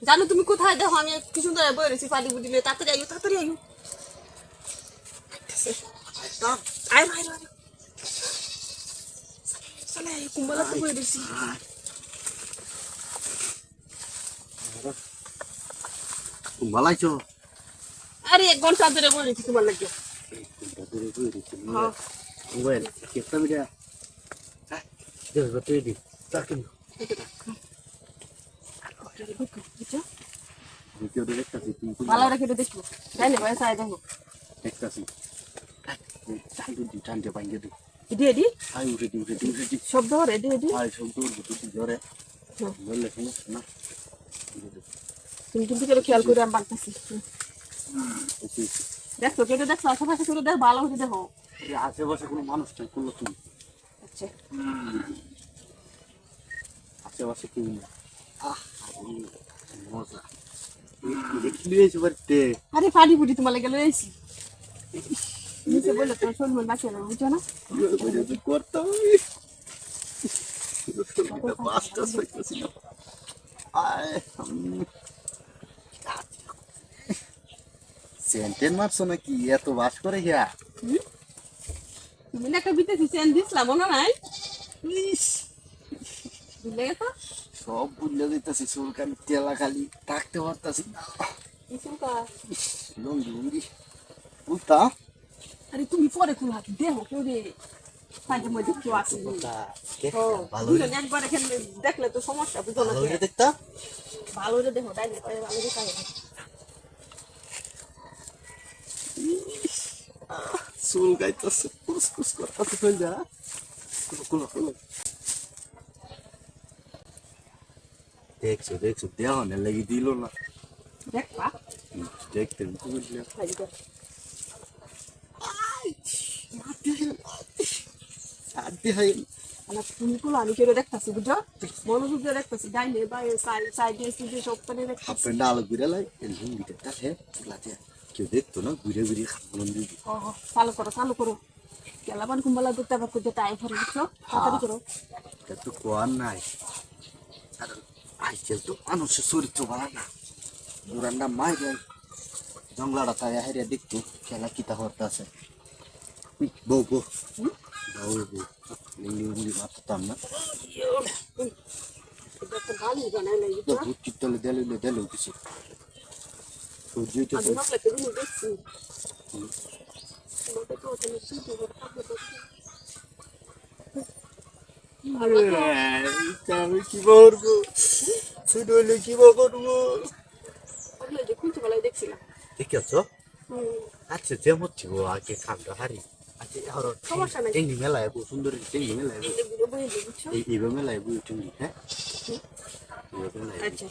জানো তুমি কোথায় দেখো আমি কি সুন্দর বই রয়েছি পানি বুঝলে তাড়াতাড়ি আইও তাড়াতাড়ি আইও আয় ভাই চলে আয় কুম্বলা তো বই রয়েছি ভালাইছো আরে 1 ঘন্টা ধরে বই রয়েছি তোমার লাগে মোবাইল কেতা বিটা দেখো তুই দি তাকিন ভিডিও দেখতাছি ভালো রেখে দেখো তাই না ভাই সাই দেখো দেখতাছি চালু দি টানতে বাইঙ্গে দি এডি আই উঠে দি শব্দ হরে এডি আই শব্দ দুটি ধরে বললে সমস্যা না তুমি কিন্তু করে খেয়াল করে আমি বাঁধতেছি দেখো কেটে দেখো আশেপাশে করে দেখ ভালো করে দেখো আশেপাশে কোনো মানুষ নাই করলো তুমি আচ্ছা আশেপাশে কেউ নেই মজা দেখলি এসে বাড়িতে আরে পানি বুড়ি তোমার লেগে লয়েছি নিচে বললে তোমার শোন মন বাঁচিয়ে নেবো বুঝছো না করতে পাঁচটা ছয়টা ছিল সেন্টেন মারছো নাকি এত বাস করে গিয়া তুমি না একটা বিতেছি চেন দিছিলাম মনে নাই বুঝলে গেছো সব বুঝলে দিতেছি চুলকানি তেলা খালি থাকতে পারতাছি না লঙ্গি লঙ্গি বুঝতা আরে তুমি পরে খুলা দেখো কেউ রে পাঁচের মধ্যে কেউ আসে ভালো একবার এখানে দেখলে তো সমস্যা বুঝো না দেখতা ভালো রে দেখো তাই ভালো রে তাই চুল গাইতেছে কুসকুস করতেছে চল যা কুলো দেখছো দেওয়ানের লাগি দিল না দেখবা দেখতে বুঝলে তুমি কুলো আমি কেউ দেখতেছি বুঝো মনোযোগ দিয়ে দেখতেছি ডাইনে বাইরে সাইডে সিডে সব করে দেখতেছি হাফেন্ডা আলো ঘুরে লাই লুঙ্গিটা তাহে চুলাতে কেউ দেখতো না ঘুরে খাবলাম দিদি চালু করো কেলাবান কুম্বালা দেখতে আবার করতে তাই ফেরে বুঝছো তাড়াতাড়ি করো এটা তো কোয়ার নাই আর আইসেল তো মানুষের চরিত্র ভালো না দুরান্ডা মাইরে জঙ্গলাটা তাই হারিয়া দেখতো খেলা কিতা করতে আছে বউ লিঙ্গি মারতাম না চিত্তলে দেলে কিছু আমি কি করবো ছোট হইলে কি করবো দেখছিলাম দেখেছ আচ্ছা যেমন ছিল আগে খামটা হারি আচ্ছা টেঙ্গি মেলায় সুন্দর টেঙ্গি মেলায় এইভাবে মেলায় বই টেঙ্গি হ্যাঁ আচ্ছা